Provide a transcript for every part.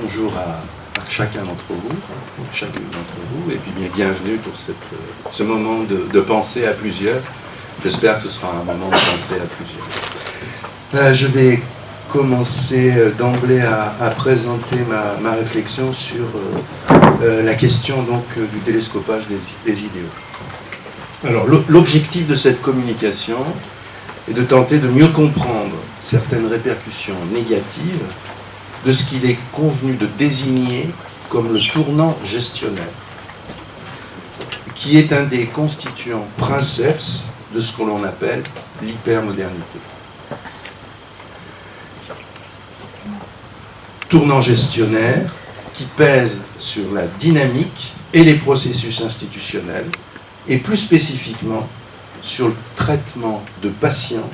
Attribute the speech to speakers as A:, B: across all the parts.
A: Bonjour à chacun d'entre vous, chacune d'entre vous, et puis bienvenue pour ce moment de pensée à plusieurs. J'espère que ce sera un moment de pensée à plusieurs. Je vais commencer d'emblée à présenter ma réflexion sur la question donc du télescopage des idéaux. Alors l'objectif de cette communication est de tenter de mieux comprendre certaines répercussions négatives de ce qu'il est convenu de désigner comme le tournant gestionnaire, qui est un des constituants princeps de ce que l'on appelle l'hypermodernité. Tournant gestionnaire qui pèse sur la dynamique et les processus institutionnels, et plus spécifiquement sur le traitement de patients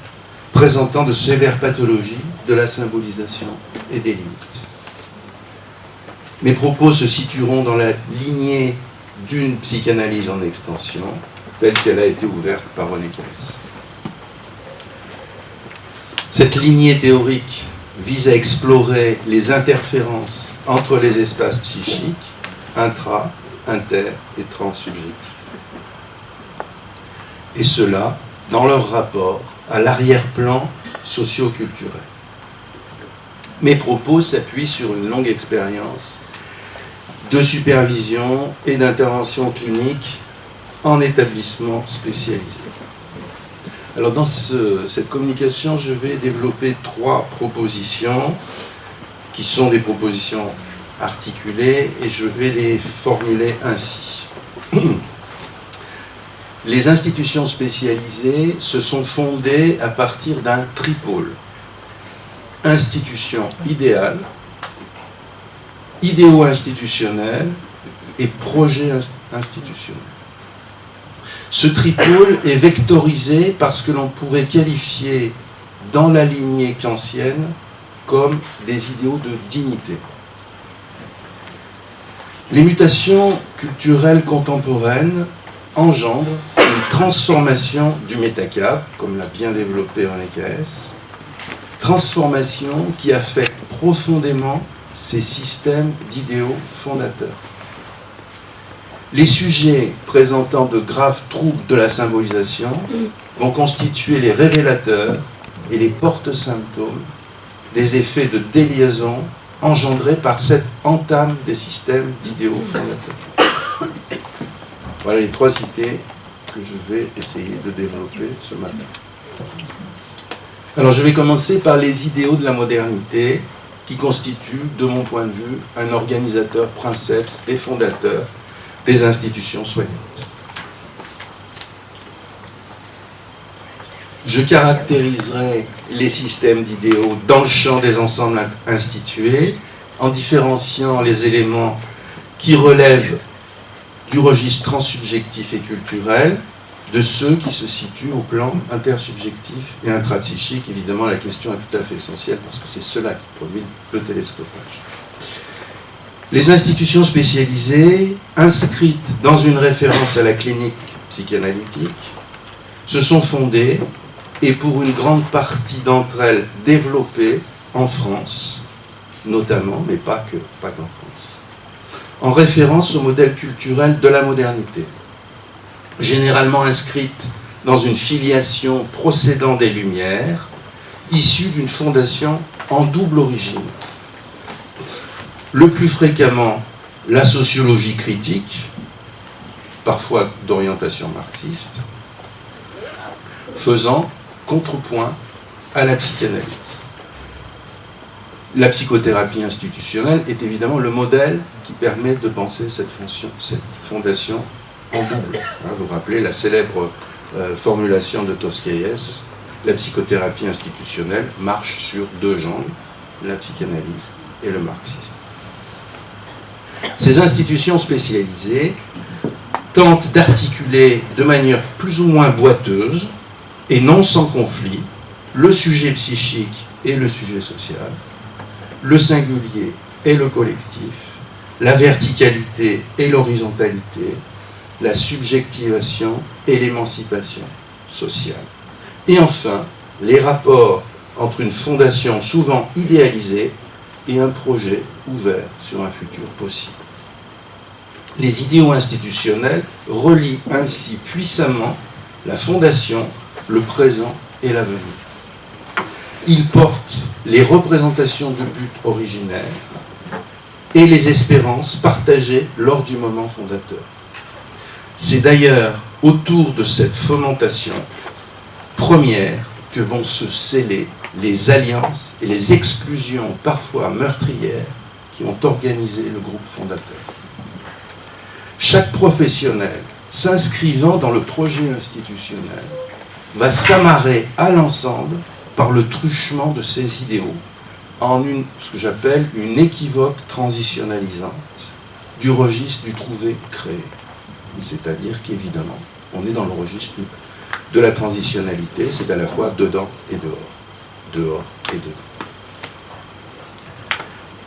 A: présentant de sévères pathologies de la symbolisation et des limites. Mes propos se situeront dans la lignée d'une psychanalyse en extension, telle qu'elle a été ouverte par René Caes. Cette lignée théorique vise à explorer les interférences entre les espaces psychiques, intra, inter et transsubjectifs. Et cela dans leur rapport à l'arrière-plan socio-culturel. Mes propos s'appuient sur une longue expérience de supervision et d'intervention clinique en établissement spécialisé. Alors dans cette communication, je vais développer 3 propositions qui sont des propositions articulées et je vais les formuler ainsi. Les institutions spécialisées se sont fondées à partir d'un tripôle. Institution idéale, idéo-institutionnel et projet institutionnel. Ce tripôle est vectorisé par ce que l'on pourrait qualifier dans la lignée kantienne comme des idéaux de dignité. Les mutations culturelles contemporaines engendrent une transformation du métacave, comme l'a bien développé René Caes, transformation qui affecte profondément ces systèmes d'idéaux fondateurs. Les sujets présentant de graves troubles de la symbolisation vont constituer les révélateurs et les porte-symptômes des effets de déliaison engendrés par cette entame des systèmes d'idéaux fondateurs. Voilà les 3 cités que je vais essayer de développer ce matin. Alors je vais commencer par les idéaux de la modernité qui constituent, de mon point de vue, un organisateur princeps et fondateur des institutions soignantes. Je caractériserai les systèmes d'idéaux dans le champ des ensembles institués en différenciant les éléments qui relèvent du registre transsubjectif et culturel de ceux qui se situent au plan intersubjectif et intrapsychique. Évidemment, la question est tout à fait essentielle parce que c'est cela qui produit le télescopage. Les institutions spécialisées, inscrites dans une référence à la clinique psychanalytique, se sont fondées et pour une grande partie d'entre elles développées en France, notamment, mais pas qu'en France, en référence au modèle culturel de la modernité, généralement inscrite dans une filiation procédant des Lumières, issue d'une fondation en double origine. Le plus fréquemment, la sociologie critique, parfois d'orientation marxiste, faisant contrepoint à la psychanalyse. La psychothérapie institutionnelle est évidemment le modèle qui permet de penser cette fondation en double. Vous vous rappelez la célèbre formulation de Tosquelles, la psychothérapie institutionnelle marche sur 2 jambes, la psychanalyse et le marxisme. Ces institutions spécialisées tentent d'articuler de manière plus ou moins boiteuse et non sans conflit le sujet psychique et le sujet social, le singulier et le collectif, la verticalité et l'horizontalité, la subjectivation et l'émancipation sociale. Et enfin, les rapports entre une fondation souvent idéalisée et un projet ouvert sur un futur possible. Les idéaux institutionnels relient ainsi puissamment la fondation, le présent et l'avenir. Ils portent les représentations de buts originaires et les espérances partagées lors du moment fondateur. C'est d'ailleurs autour de cette fomentation première que vont se sceller les alliances et les exclusions parfois meurtrières qui ont organisé le groupe fondateur. Chaque professionnel s'inscrivant dans le projet institutionnel va s'amarrer à l'ensemble par le truchement de ses idéaux en ce que j'appelle une équivoque transitionnalisante du registre du trouvé créé. C'est-à-dire qu'évidemment, on est dans le registre de la transitionnalité, c'est à la fois dedans et dehors. Dehors et dedans.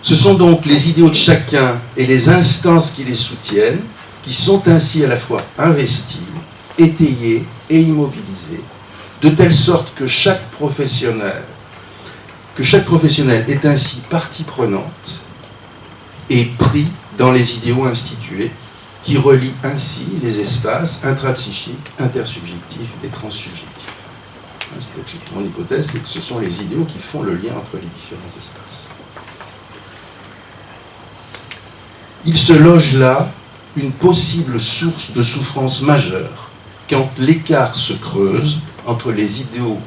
A: Ce sont donc les idéaux de chacun et les instances qui les soutiennent qui sont ainsi à la fois investis, étayés et immobilisés, de telle sorte que chaque professionnel est ainsi partie prenante et pris dans les idéaux institués qui relient ainsi les espaces intrapsychiques, intersubjectifs et transsubjectifs. Mon hypothèse, c'est que ce sont les idéaux qui font le lien entre les différents espaces. Il se loge là une possible source de souffrance majeure quand l'écart se creuse entre les idéaux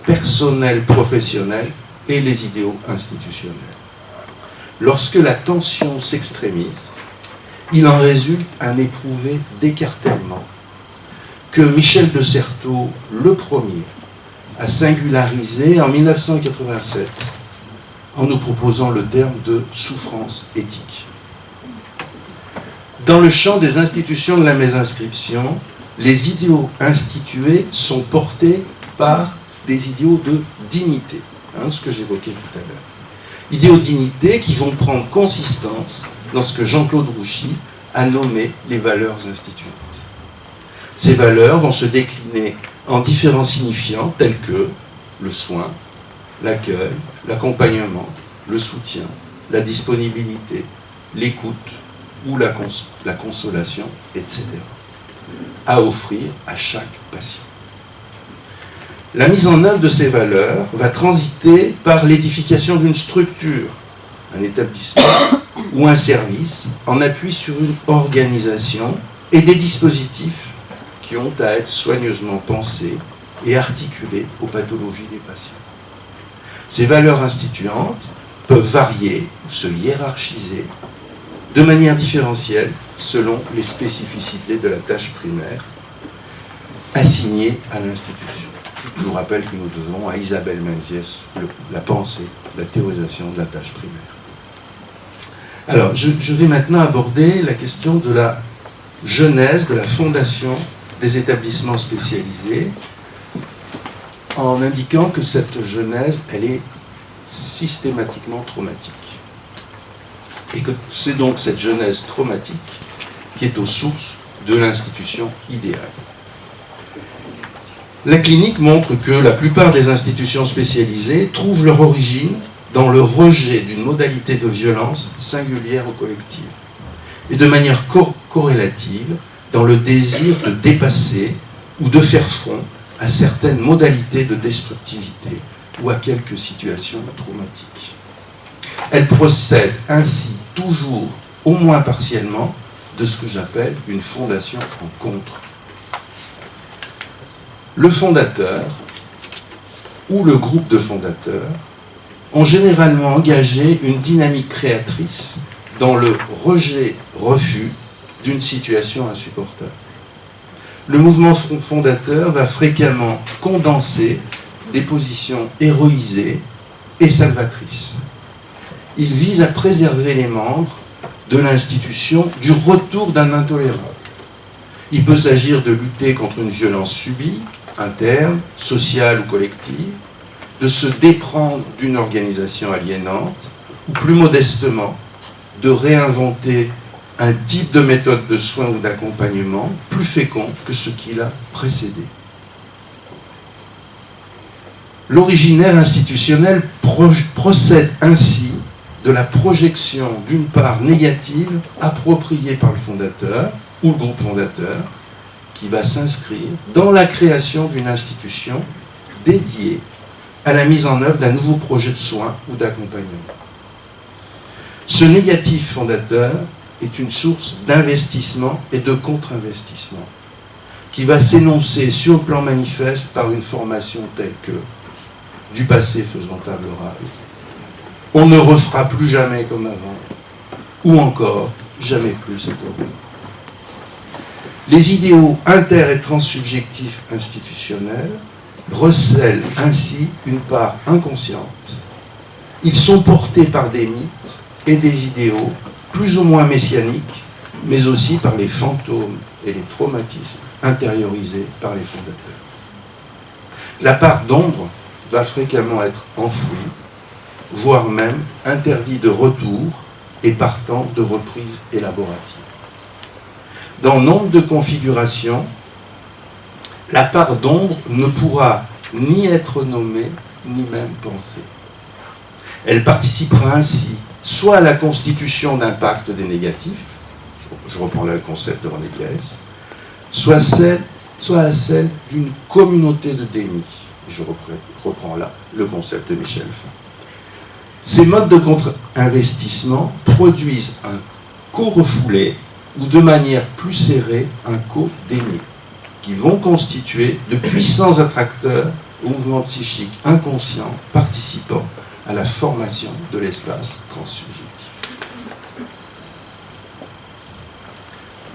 A: personnels, professionnels et les idéaux institutionnels. Lorsque la tension s'extrémise, il en résulte un éprouvé d'écartèlement que Michel de Certeau, le premier, a singularisé en 1987 en nous proposant le terme de souffrance éthique. Dans le champ des institutions de la mésinscription, les idéaux institués sont portés par des idéaux de dignité, ce que j'évoquais tout à l'heure. Idéaux de dignité qui vont prendre consistance dans ce que Jean-Claude Rouchy a nommé les valeurs instituantes. Ces valeurs vont se décliner en différents signifiants tels que le soin, l'accueil, l'accompagnement, le soutien, la disponibilité, l'écoute ou la consolation, etc. à offrir à chaque patient. La mise en œuvre de ces valeurs va transiter par l'édification d'une structure, un établissement ou un service, en appui sur une organisation et des dispositifs qui ont à être soigneusement pensés et articulés aux pathologies des patients. Ces valeurs instituantes peuvent varier ou se hiérarchiser de manière différentielle selon les spécificités de la tâche primaire assignée à l'institution. Je vous rappelle que nous devons à Isabelle Menzies la pensée, la théorisation de la tâche primaire. Alors, je vais maintenant aborder la question de la genèse, de la fondation des établissements spécialisés, en indiquant que cette genèse, elle est systématiquement traumatique. Et que c'est donc cette genèse traumatique qui est aux sources de l'institution idéale. La clinique montre que la plupart des institutions spécialisées trouvent leur origine dans le rejet d'une modalité de violence singulière ou collective, et de manière corrélative dans le désir de dépasser ou de faire front à certaines modalités de destructivité ou à quelques situations traumatiques. Elle procède ainsi toujours, au moins partiellement, de ce que j'appelle une fondation en contre. Le fondateur ou le groupe de fondateurs ont généralement engagé une dynamique créatrice dans le rejet-refus d'une situation insupportable. Le mouvement fondateur va fréquemment condenser des positions héroïsées et salvatrices. Il vise à préserver les membres de l'institution du retour d'un intolérable. Il peut s'agir de lutter contre une violence subie, interne, sociale ou collective, de se déprendre d'une organisation aliénante, ou plus modestement, de réinventer un type de méthode de soins ou d'accompagnement plus fécond que ce qui l'a précédé. L'originaire institutionnel procède ainsi de la projection d'une part négative appropriée par le fondateur ou le groupe fondateur qui va s'inscrire dans la création d'une institution dédiée à la mise en œuvre d'un nouveau projet de soins ou d'accompagnement. Ce négatif fondateur est une source d'investissement et de contre-investissement qui va s'énoncer sur le plan manifeste par une formation telle que du passé faisant table rase, on ne refera plus jamais comme avant, ou encore jamais plus c'est horrible. Les idéaux inter- et transsubjectifs institutionnels recèlent ainsi une part inconsciente. Ils sont portés par des mythes et des idéaux plus ou moins messianiques, mais aussi par les fantômes et les traumatismes intériorisés par les fondateurs. La part d'ombre va fréquemment être enfouie, voire même interdit de retour et partant de reprise élaborative. Dans nombre de configurations, la part d'ombre ne pourra ni être nommée, ni même pensée. Elle participera ainsi soit à la constitution d'un pacte des négatifs, je reprends là le concept de René Caes, soit à celle d'une communauté de déni. Je reprends là le concept de Michel Fin. Ces modes de contre-investissement produisent un co-refoulé ou de manière plus serrée un co-déni, qui vont constituer de puissants attracteurs au mouvement psychique inconscient participant à la formation de l'espace transsubjectif.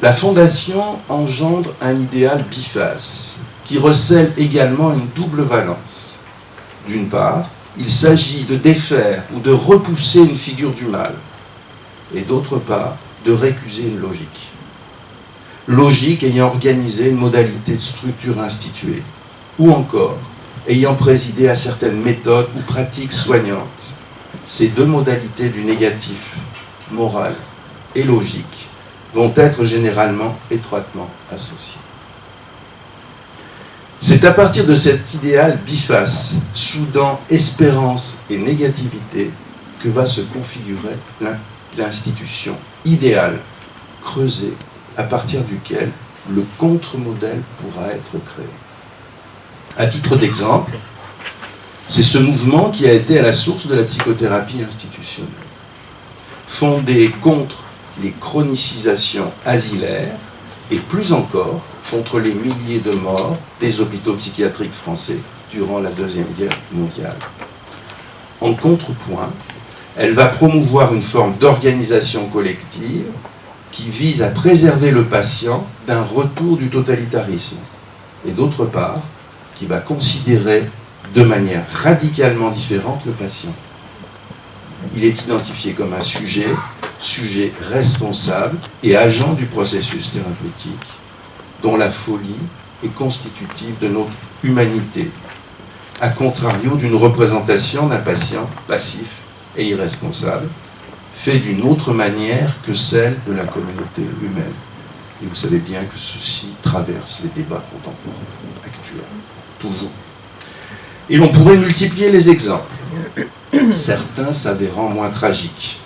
A: La fondation engendre un idéal biface qui recèle également une double valence. D'une part, il s'agit de défaire ou de repousser une figure du mal, et d'autre part, de récuser une logique. Logique ayant organisé une modalité de structure instituée, ou encore ayant présidé à certaines méthodes ou pratiques soignantes. Ces deux modalités du négatif, moral et logique, vont être généralement étroitement associées. C'est à partir de cet idéal biface, soudant espérance et négativité, que va se configurer l'institution idéale, creusée, à partir duquel le contre-modèle pourra être créé. À titre d'exemple, c'est ce mouvement qui a été à la source de la psychothérapie institutionnelle, fondée contre les chronicisations asilaires et plus encore contre les milliers de morts des hôpitaux psychiatriques français durant la Deuxième Guerre mondiale. En contrepoint, elle va promouvoir une forme d'organisation collective qui vise à préserver le patient d'un retour du totalitarisme, et d'autre part, qui va considérer de manière radicalement différente le patient. Il est identifié comme un sujet responsable et agent du processus thérapeutique, dont la folie est constitutive de notre humanité, à contrario d'une représentation d'un patient passif et irresponsable, fait d'une autre manière que celle de la communauté humaine. Et vous savez bien que ceci traverse les débats contemporains actuels, toujours. Et l'on pourrait multiplier les exemples, certains s'avérant moins tragiques,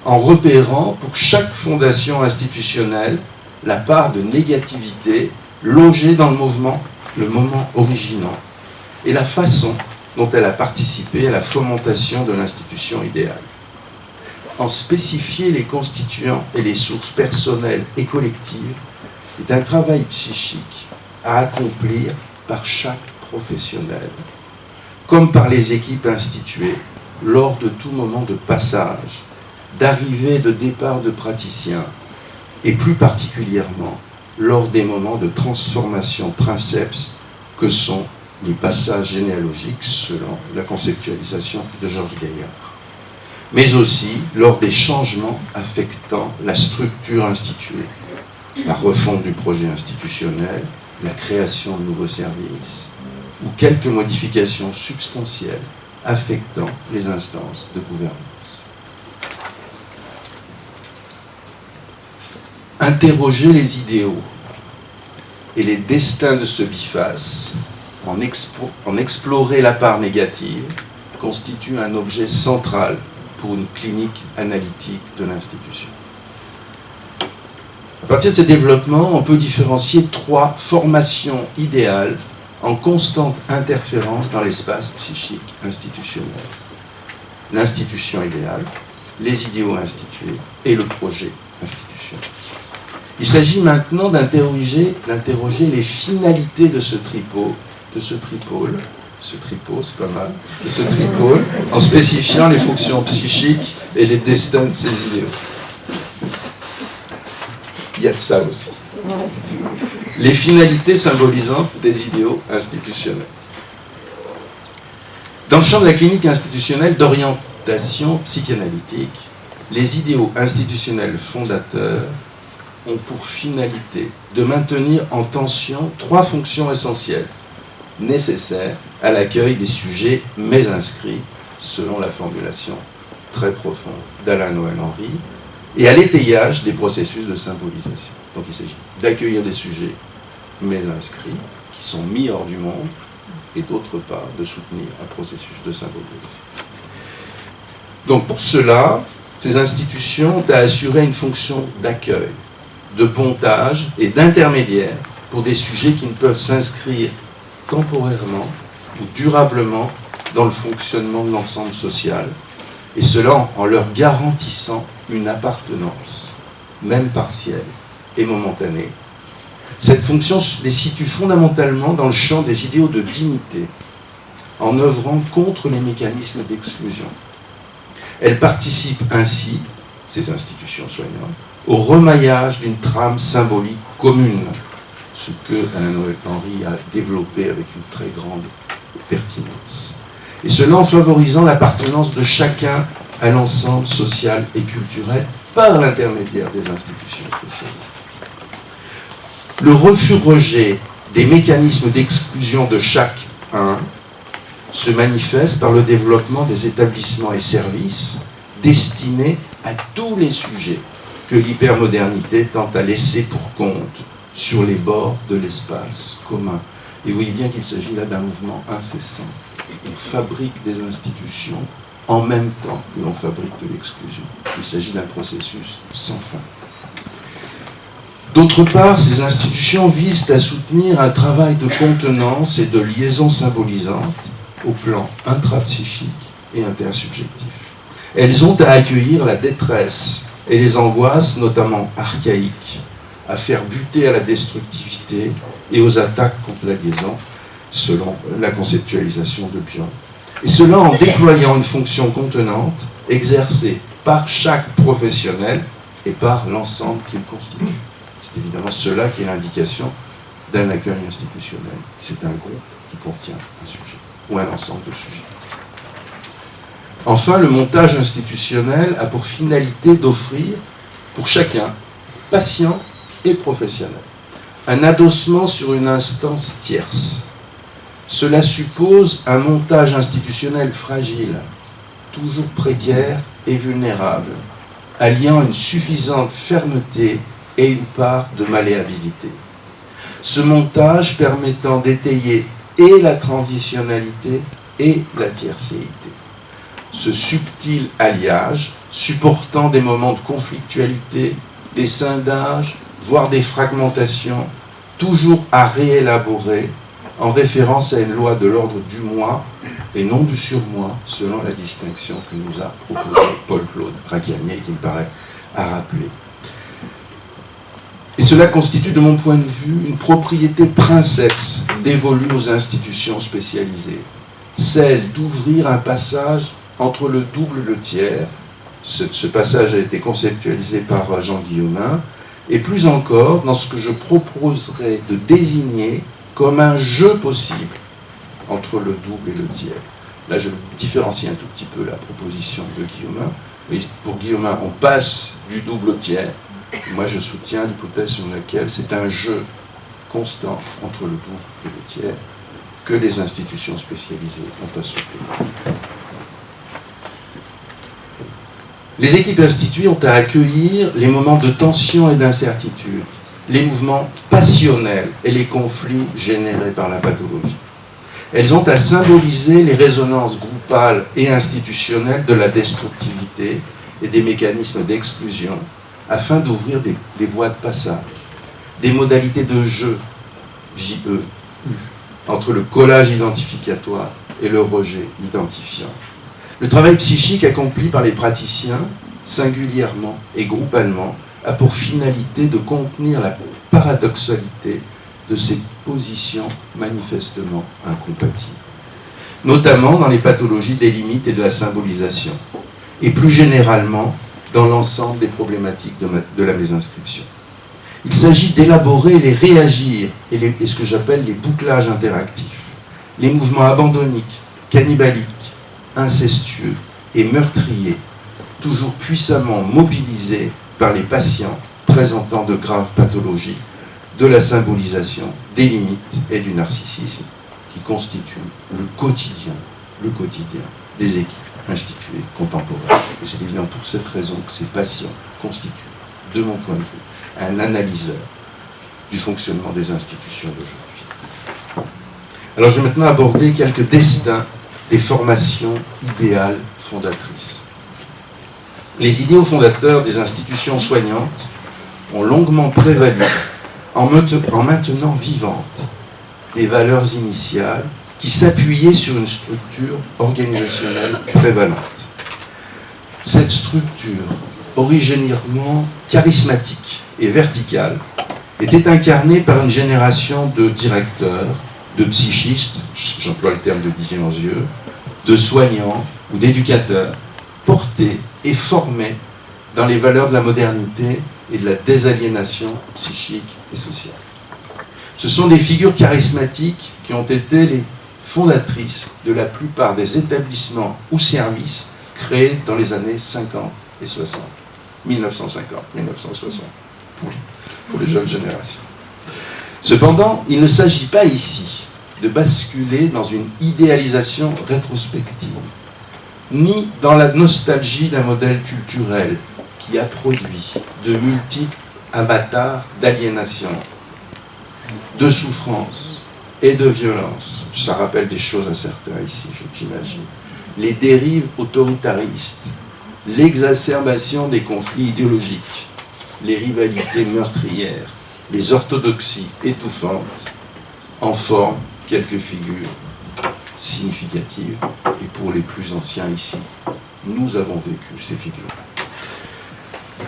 A: en repérant pour chaque fondation institutionnelle la part de négativité logée dans le moment originant, et la façon dont elle a participé à la fomentation de l'institution idéale. En spécifier les constituants et les sources personnelles et collectives est un travail psychique à accomplir par chaque professionnel, comme par les équipes instituées lors de tout moment de passage, d'arrivée et de départ de praticiens, et plus particulièrement lors des moments de transformation princeps que sont les passages généalogiques selon la conceptualisation de Georges Gaillard, mais aussi lors des changements affectant la structure instituée, la refonte du projet institutionnel, la création de nouveaux services, ou quelques modifications substantielles affectant les instances de gouvernance. Interroger les idéaux et les destins de ce biface, en explorer la part négative, constitue un objet central pour une clinique analytique de l'institution. À partir de ces développements, on peut différencier 3 formations idéales en constante interférence dans l'espace psychique institutionnel. L'institution idéale, les idéaux institués et le projet institutionnel. Il s'agit maintenant d'interroger les finalités de ce tripôle, en spécifiant les fonctions psychiques et les destins de ces idéaux. Il y a de ça aussi. Les finalités symbolisantes des idéaux institutionnels. Dans le champ de la clinique institutionnelle d'orientation psychanalytique, les idéaux institutionnels fondateurs ont pour finalité de maintenir en tension 3 fonctions essentielles, nécessaires à l'accueil des sujets mésinscrits, selon la formulation très profonde d'Alain Noël-Henry, et à l'étayage des processus de symbolisation. Donc il s'agit d'accueillir des sujets mésinscrits, qui sont mis hors du monde, et d'autre part de soutenir un processus de symbolisation. Donc pour cela, ces institutions ont à assurer une fonction d'accueil, de pontage et d'intermédiaire pour des sujets qui ne peuvent s'inscrire temporairement ou durablement dans le fonctionnement de l'ensemble social, et cela en leur garantissant une appartenance, même partielle et momentanée. Cette fonction les situe fondamentalement dans le champ des idéaux de dignité, en œuvrant contre les mécanismes d'exclusion. Elles participent ainsi, ces institutions soignantes, au remaillage d'une trame symbolique commune, ce que Alain Noël-Henry a développé avec une très grande pertinence. Et cela en favorisant l'appartenance de chacun à l'ensemble social et culturel par l'intermédiaire des institutions spécialisées. Le refus-rejet des mécanismes d'exclusion de chacun se manifeste par le développement des établissements et services destinés à tous les sujets que l'hypermodernité tente à laisser pour compte sur les bords de l'espace commun. Et vous voyez bien qu'il s'agit là d'un mouvement incessant. On fabrique des institutions en même temps que l'on fabrique de l'exclusion. Il s'agit d'un processus sans fin. D'autre part, ces institutions visent à soutenir un travail de contenance et de liaison symbolisante au plan intrapsychique et intersubjectif. Elles ont à accueillir la détresse et les angoisses, notamment archaïques, à faire buter à la destructivité et aux attaques contre la liaison, selon la conceptualisation de Bion. Et cela en déployant une fonction contenante exercée par chaque professionnel et par l'ensemble qu'il constitue. C'est évidemment cela qui est l'indication d'un accueil institutionnel. C'est un groupe qui contient un sujet ou un ensemble de sujets. Enfin, le montage institutionnel a pour finalité d'offrir pour chacun, patient et professionnel, un adossement sur une instance tierce. Cela suppose un montage institutionnel fragile, toujours précaire et vulnérable, alliant une suffisante fermeté et une part de malléabilité. Ce montage permettant d'étayer et la transitionnalité et la tiercéité. Ce subtil alliage, supportant des moments de conflictualité, des scindages, voire des fragmentations, toujours à réélaborer, en référence à une loi de l'ordre du moi et non du surmoi, selon la distinction que nous a proposée Paul-Claude Raquianier, qui me paraît à rappeler. Et cela constitue, de mon point de vue, une propriété princeps dévolue aux institutions spécialisées, celle d'ouvrir un passage entre le double et le tiers. Ce passage a été conceptualisé par Jean Guillaumin, et plus encore dans ce que je proposerai de désigner comme un jeu possible entre le double et le tiers. Là, je différencie un tout petit peu la proposition de Guillaumin. Pour Guillaumin, on passe du double au tiers. Moi, je soutiens l'hypothèse sur laquelle c'est un jeu constant entre le double et le tiers que les institutions spécialisées ont à soutenir. Les équipes instituées ont à accueillir les moments de tension et d'incertitude, les mouvements passionnels et les conflits générés par la pathologie. Elles ont à symboliser les résonances groupales et institutionnelles de la destructivité et des mécanismes d'exclusion afin d'ouvrir des voies de passage, des modalités de jeu, J-E, entre le collage identificatoire et le rejet identifiant. Le travail psychique accompli par les praticiens, singulièrement et groupalement, a pour finalité de contenir la paradoxalité de ces positions manifestement incompatibles, notamment dans les pathologies des limites et de la symbolisation, et plus généralement dans l'ensemble des problématiques de la mésinscription. Il s'agit d'élaborer les réagir et ce que j'appelle les bouclages interactifs, les mouvements abandonniques, cannibaliques, incestueux et meurtriers, toujours puissamment mobilisés par les patients présentant de graves pathologies de la symbolisation, des limites et du narcissisme qui constituent le quotidien des équipes instituées contemporaines. Et c'est évidemment pour cette raison que ces patients constituent, de mon point de vue, un analyseur du fonctionnement des institutions d'aujourd'hui. Alors je vais maintenant aborder quelques destins des formations idéales fondatrices. Les idéaux fondateurs des institutions soignantes ont longuement prévalu en maintenant vivantes des valeurs initiales qui s'appuyaient sur une structure organisationnelle prévalente. Cette structure, originairement charismatique et verticale, était incarnée par une génération de directeurs, de psychistes, j'emploie le terme de Dizier-Anzieux, de soignants ou d'éducateurs, portés et formés dans les valeurs de la modernité et de la désaliénation psychique et sociale. Ce sont des figures charismatiques qui ont été les fondatrices de la plupart des établissements ou services créés dans les années 50 et 60, 1950, 1960, pour les jeunes générations. Cependant, il ne s'agit pas ici de basculer dans une idéalisation rétrospective, ni dans la nostalgie d'un modèle culturel qui a produit de multiples avatars d'aliénation, de souffrance et de violence. Ça rappelle des choses à certains ici, j'imagine. Les dérives autoritaristes, l'exacerbation des conflits idéologiques, les rivalités meurtrières, les orthodoxies étouffantes, en forment quelques figures significatives. Et pour les plus anciens ici, nous avons vécu ces figures.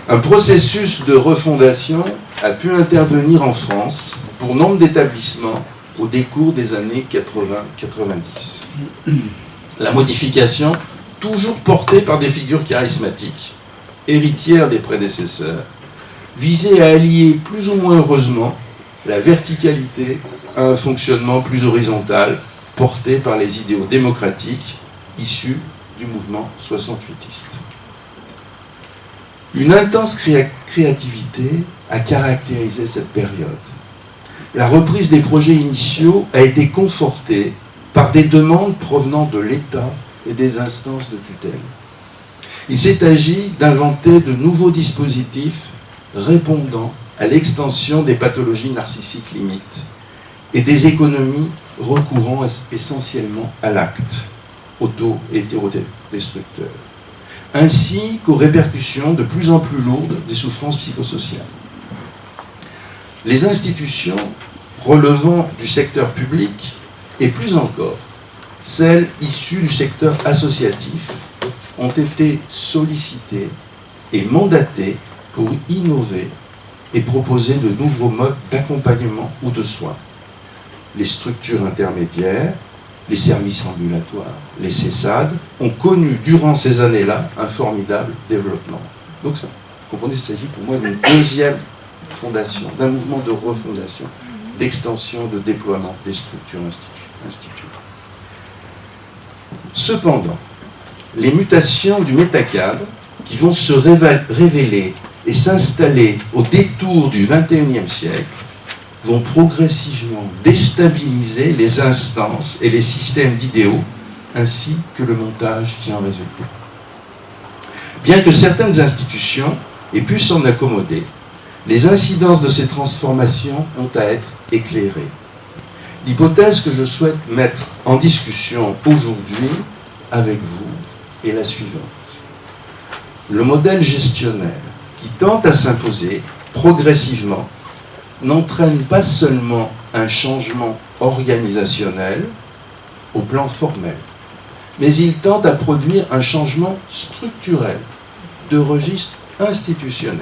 A: Un processus de refondation a pu intervenir en France pour nombre d'établissements au décours des années 80-90. La modification, toujours portée par des figures charismatiques, héritières des prédécesseurs, visait à allier plus ou moins heureusement la verticalité à un fonctionnement plus horizontal porté par les idéaux démocratiques issus du mouvement 68iste. Une intense créativité a caractérisé cette période. La reprise des projets initiaux a été confortée par des demandes provenant de l'État et des instances de tutelle. Il s'est agi d'inventer de nouveaux dispositifs répondant à l'extension des pathologies narcissiques limites et des économies recourant essentiellement à l'acte auto-hétérodestructeur, ainsi qu'aux répercussions de plus en plus lourdes des souffrances psychosociales. Les institutions relevant du secteur public, et plus encore, celles issues du secteur associatif, ont été sollicitées et mandatées pour innover et proposer de nouveaux modes d'accompagnement ou de soins. Les structures intermédiaires, les services ambulatoires, les CESAD ont connu durant ces années-là un formidable développement. Donc ça, vous comprenez, il s'agit pour moi d'une deuxième fondation, d'un mouvement de refondation, d'extension, de déploiement des structures instituées. Cependant, les mutations du métacadre qui vont se révéler et s'installer au détour du XXIe siècle vont progressivement déstabiliser les instances et les systèmes d'idéaux, ainsi que le montage qui en résulte. Bien que certaines institutions aient pu s'en accommoder, les incidences de ces transformations ont à être éclairées. L'hypothèse que je souhaite mettre en discussion aujourd'hui avec vous est la suivante. Le modèle gestionnaire qui tente à s'imposer progressivement n'entraîne pas seulement un changement organisationnel au plan formel, mais il tente à produire un changement structurel de registre institutionnel.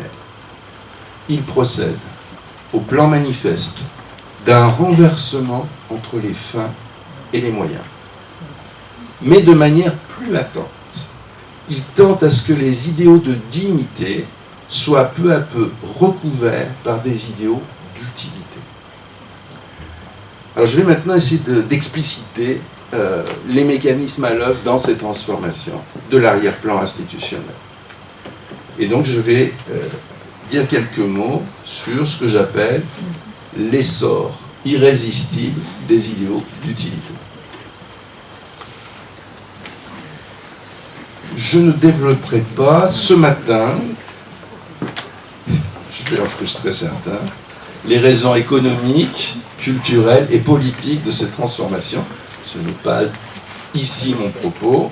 A: Il procède, au plan manifeste, d'un renversement entre les fins et les moyens. Mais de manière plus latente, il tente à ce que les idéaux de dignité soient peu à peu recouverts par des idéaux d'utilité. Alors je vais maintenant essayer d'expliciter les mécanismes à l'œuvre dans ces transformations de l'arrière-plan institutionnel. Et donc je vais dire quelques mots sur ce que j'appelle l'essor irrésistible des idéaux d'utilité. Je ne développerai pas ce matin, je vais en frustrer certains, les raisons économiques, culturelles et politiques de cette transformation. Ce n'est pas ici mon propos.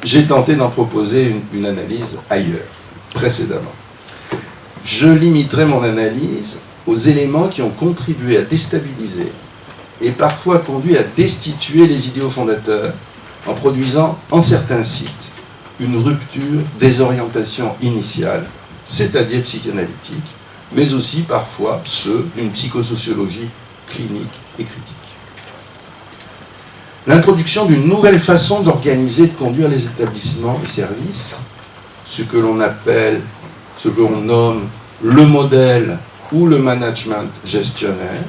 A: J'ai tenté d'en proposer une analyse ailleurs, précédemment. Je limiterai mon analyse aux éléments qui ont contribué à déstabiliser et parfois conduit à destituer les idéaux fondateurs en produisant, en certains sites, une rupture des orientations initiales, c'est-à-dire psychanalytiques, mais aussi parfois ceux d'une psychosociologie clinique et critique. L'introduction d'une nouvelle façon d'organiser et de conduire les établissements et services, ce que l'on appelle, ce que l'on nomme le modèle ou le management gestionnaire,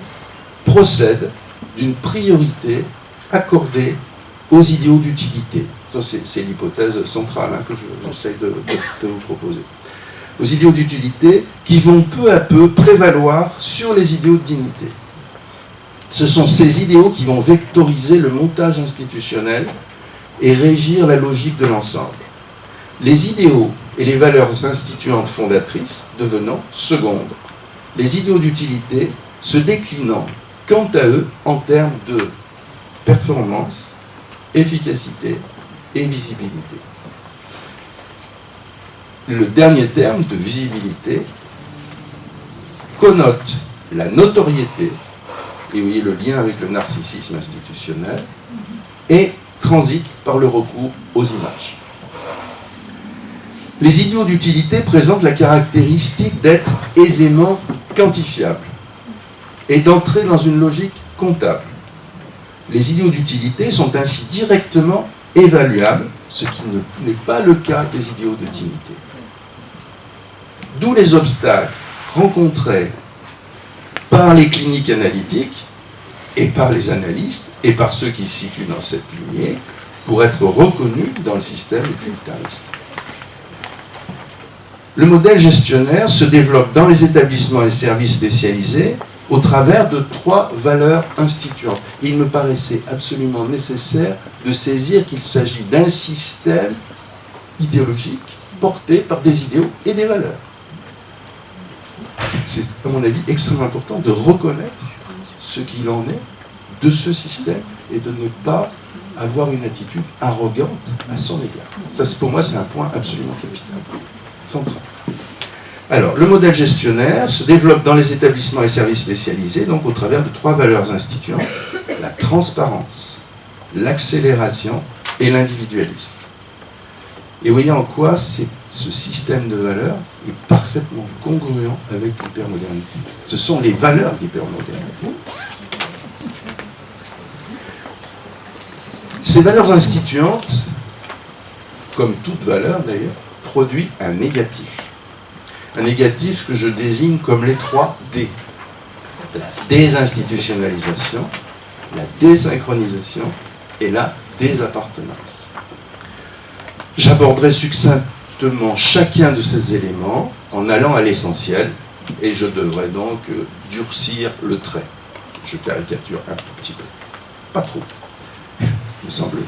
A: procède d'une priorité accordée aux idéaux d'utilité. Ça, c'est l'hypothèse centrale que j'essaie de vous proposer. Aux idéaux d'utilité qui vont peu à peu prévaloir sur les idéaux de dignité. Ce sont ces idéaux qui vont vectoriser le montage institutionnel et régir la logique de l'ensemble. Les idéaux et les valeurs instituantes fondatrices devenant secondes. Les idéaux d'utilité se déclinant quant à eux en termes de performance, efficacité et visibilité. Le dernier terme de visibilité connote la notoriété, et vous voyez le lien avec le narcissisme institutionnel, et transite par le recours aux images. Les idéaux d'utilité présentent la caractéristique d'être aisément quantifiables et d'entrer dans une logique comptable. Les idéaux d'utilité sont ainsi directement évaluables, ce qui n'est pas le cas des idéaux de dignité. D'où les obstacles rencontrés par les cliniques analytiques et par les analystes et par ceux qui se situent dans cette lignée pour être reconnus dans le système utilitariste. Le modèle gestionnaire se développe dans les établissements et services spécialisés au travers de 3 valeurs instituantes. Il me paraissait absolument nécessaire de saisir qu'il s'agit d'un système idéologique porté par des idéaux et des valeurs. C'est, à mon avis, extrêmement important de reconnaître ce qu'il en est de ce système et de ne pas avoir une attitude arrogante à son égard. Ça, pour moi, c'est un point absolument capital, central. Alors, le modèle gestionnaire se développe dans les établissements et services spécialisés, donc au travers de 3 valeurs instituantes, la transparence, l'accélération et l'individualisme. Et voyez en quoi ce système de valeurs est parfaitement congruent avec l'hypermodernité. Ce sont les valeurs de l'hypermodernité. Ces valeurs instituantes, comme toute valeur d'ailleurs, produisent un négatif. Un négatif que je désigne comme les 3 D. La désinstitutionnalisation, la désynchronisation et la désappartenance. J'aborderai succinctement chacun de ces éléments en allant à l'essentiel et je devrais donc durcir le trait. Je caricature un tout petit peu. Pas trop, me semble-t-il.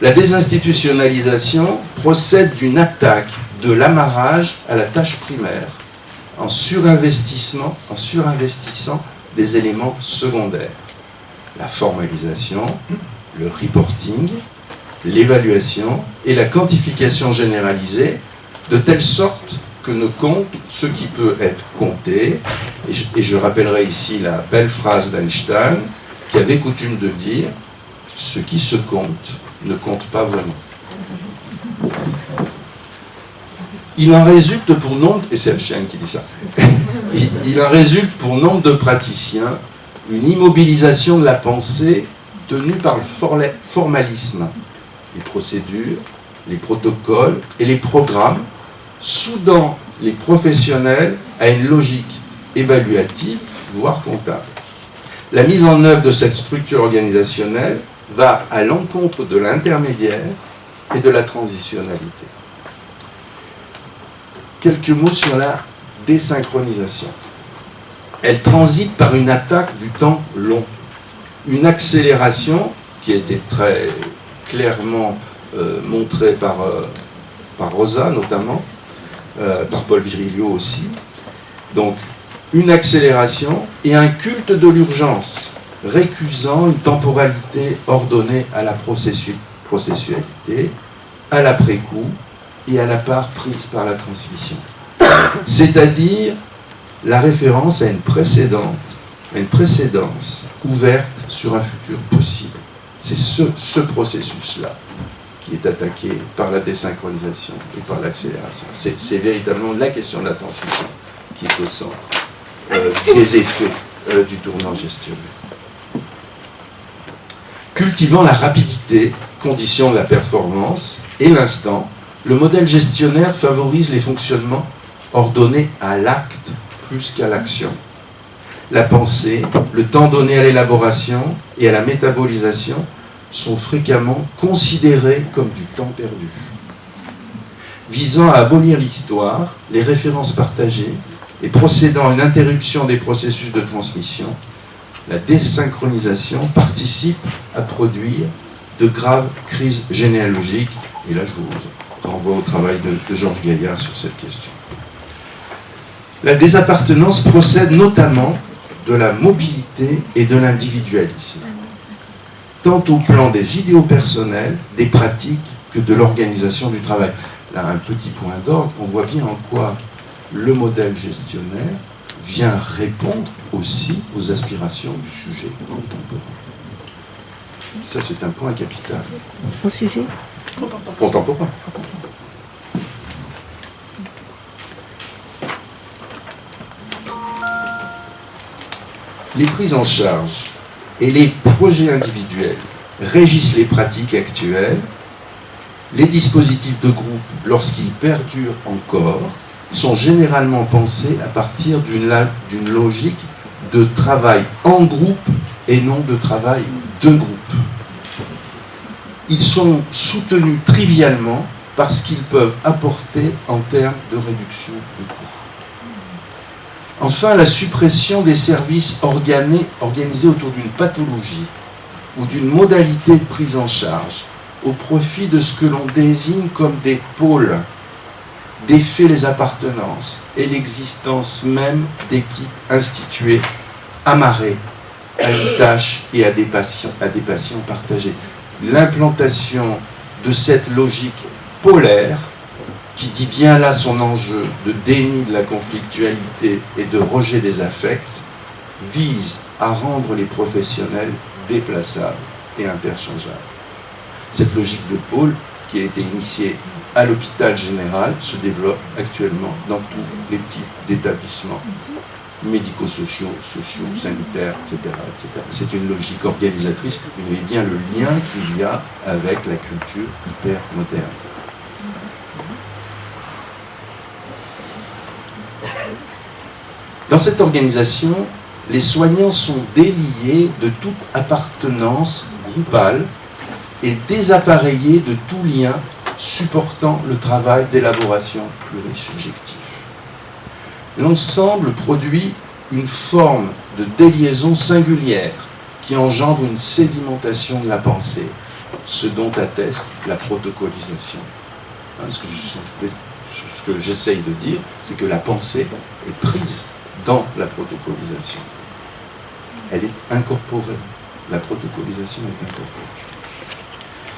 A: La désinstitutionnalisation procède d'une attaque de l'amarrage à la tâche primaire en surinvestissant des éléments secondaires. la formalisation, le reporting, l'évaluation et la quantification généralisée, de telle sorte que ne compte ce qui peut être compté. Et je rappellerai ici la belle phrase d'Einstein, qui avait coutume de dire « ce qui se compte ne compte pas vraiment ». Il en résulte pour nombre, et c'est Einstein qui dit ça, il en résulte pour nombre de praticiens une immobilisation de la pensée tenue par le formalisme, les procédures, les protocoles et les programmes, soudant les professionnels à une logique évaluative, voire comptable. La mise en œuvre de cette structure organisationnelle va à l'encontre de l'intermédiaire et de la transitionnalité. Quelques mots sur la désynchronisation. Elle transite par une attaque du temps long, une accélération qui a été très clairement montrée par Rosa notamment, par Paul Virilio aussi. Donc, une accélération et un culte de l'urgence, récusant une temporalité ordonnée à la processualité, à l'après-coup et à la part prise par la transmission. C'est-à-dire la référence à une précédence ouverte sur un futur possible. C'est ce processus-là qui est attaqué par la désynchronisation et par l'accélération. C'est véritablement la question de la transmission qui est au centre des effets du tournant gestionnaire. Cultivant la rapidité, condition de la performance et l'instant, le modèle gestionnaire favorise les fonctionnements ordonnés à l'acte plus qu'à l'action. La pensée, le temps donné à l'élaboration et à la métabolisation sont fréquemment considérés comme du temps perdu. Visant à abolir l'histoire, les références partagées et procédant à une interruption des processus de transmission, la désynchronisation participe à produire de graves crises généalogiques. Et là, je vous renvoie au travail de Georges Gaillard sur cette question. La désappartenance procède notamment de la mobilité et de l'individualisme, tant au plan des idéaux personnels, des pratiques, que de l'organisation du travail. Là, un petit point d'ordre, on voit bien en quoi le modèle gestionnaire vient répondre aussi aux aspirations du sujet contemporain. Ça, c'est un point capital.
B: Au sujet
A: contemporain. Les prises en charge et les projets individuels régissent les pratiques actuelles. Les dispositifs de groupe, lorsqu'ils perdurent encore, sont généralement pensés à partir d'une logique de travail en groupe et non de travail de groupe. Ils sont soutenus trivialement parce qu'ils peuvent apporter en termes de réduction de coûts. Enfin, la suppression des services organisés autour d'une pathologie ou d'une modalité de prise en charge au profit de ce que l'on désigne comme des pôles, défait les appartenances et l'existence même d'équipes instituées, amarrées à une tâche et à des patients partagés. L'implantation de cette logique polaire, qui dit bien là son enjeu de déni de la conflictualité et de rejet des affects, vise à rendre les professionnels déplaçables et interchangeables. Cette logique de pôle, qui a été initiée à l'hôpital général, se développe actuellement dans tous les types d'établissements médico-sociaux, sociaux, sanitaires, etc., etc. C'est une logique organisatrice. Vous voyez bien le lien qu'il y a avec la culture hyper moderne. Dans cette organisation, les soignants sont déliés de toute appartenance groupale et désappareillés de tout lien supportant le travail d'élaboration plurisubjectif. L'ensemble produit une forme de déliaison singulière qui engendre une sédimentation de la pensée, ce dont atteste la protocolisation. Ce que j'essaye de dire, c'est que la pensée est prise dans la protocolisation. Elle est incorporée. La protocolisation est importante.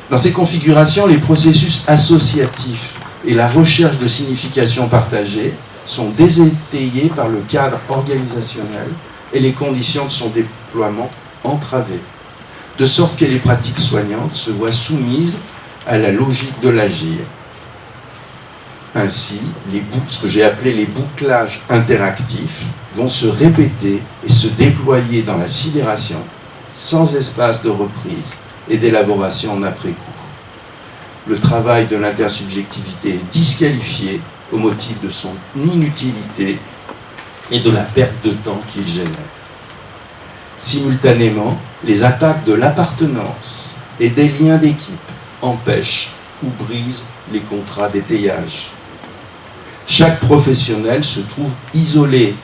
A: Dans ces configurations, les processus associatifs et la recherche de signification partagée sont désétayés par le cadre organisationnel et les conditions de son déploiement entravées, de sorte que les pratiques soignantes se voient soumises à la logique de l'agir. Ainsi, ce que j'ai appelé les bouclages interactifs vont se répéter et se déployer dans la sidération sans espace de reprise et d'élaboration en après-coup. Le travail de l'intersubjectivité est disqualifié au motif de son inutilité et de la perte de temps qu'il génère. Simultanément, les attaques de l'appartenance et des liens d'équipe empêchent ou brisent les contrats d'étayage. Chaque professionnel se trouve isolé,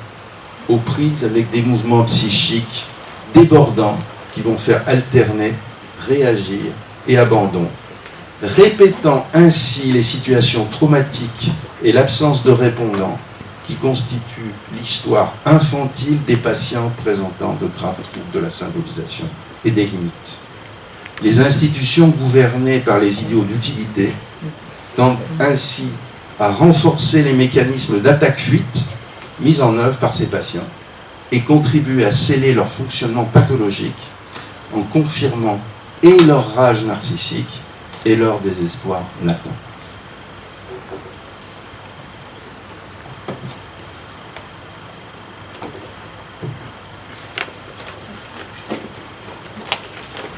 A: aux prises avec des mouvements psychiques débordants qui vont faire alterner, réagir et abandon, répétant ainsi les situations traumatiques et l'absence de répondants qui constituent l'histoire infantile des patients présentant de graves troubles de la symbolisation et des limites. Les institutions gouvernées par les idéaux d'utilité tendent ainsi à renforcer les mécanismes d'attaque-fuite mis en œuvre par ces patients et contribuent à sceller leur fonctionnement pathologique en confirmant et leur rage narcissique et leur désespoir latent.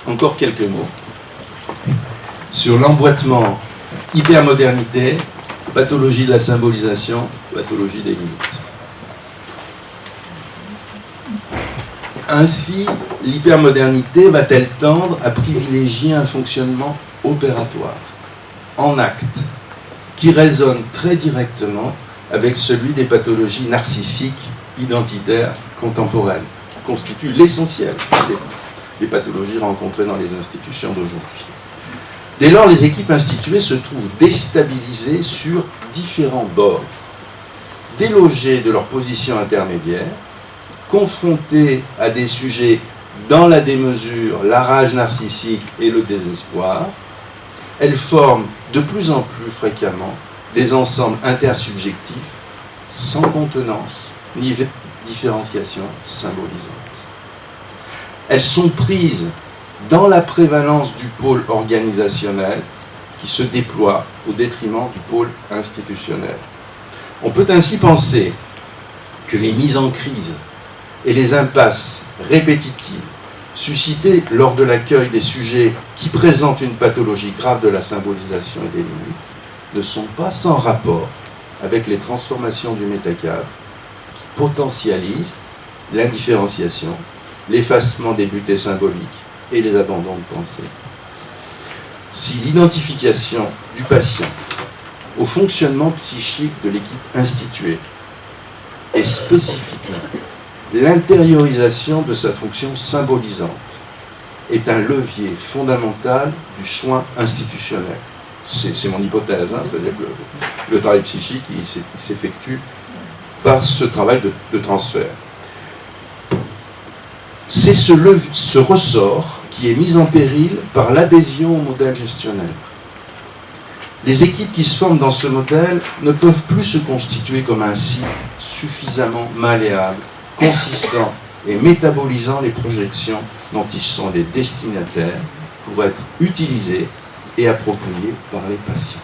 A: Encore quelques mots sur l'emboîtement hypermodernité, pathologie de la symbolisation, pathologie des limites. Ainsi, l'hypermodernité va-t-elle tendre à privilégier un fonctionnement opératoire, en acte, qui résonne très directement avec celui des pathologies narcissiques, identitaires, contemporaines, qui constituent l'essentiel des pathologies rencontrées dans les institutions d'aujourd'hui. Dès lors, les équipes instituées se trouvent déstabilisées sur différents bords, délogées de leur position intermédiaire, confrontées à des sujets dans la démesure, la rage narcissique et le désespoir. Elles forment de plus en plus fréquemment des ensembles intersubjectifs sans contenance ni différenciation symbolisante. Elles sont prises dans la prévalence du pôle organisationnel qui se déploie au détriment du pôle institutionnel. On peut ainsi penser que les mises en crise et les impasses répétitives suscitées lors de l'accueil des sujets qui présentent une pathologie grave de la symbolisation et des limites ne sont pas sans rapport avec les transformations du métacadre qui potentialisent l'indifférenciation, l'effacement des butées symboliques et les abandons de pensée. Si l'identification du patient au fonctionnement psychique de l'équipe instituée et spécifiquement l'intériorisation de sa fonction symbolisante est un levier fondamental du soin institutionnel. C'est mon hypothèse, hein, c'est-à-dire que le travail psychique il s'effectue par ce travail de transfert. C'est ce ressort qui est mis en péril par l'adhésion au modèle gestionnaire. Les équipes qui se forment dans ce modèle ne peuvent plus se constituer comme un site suffisamment malléable, consistant et métabolisant les projections dont ils sont les destinataires pour être utilisés et appropriés par les patients.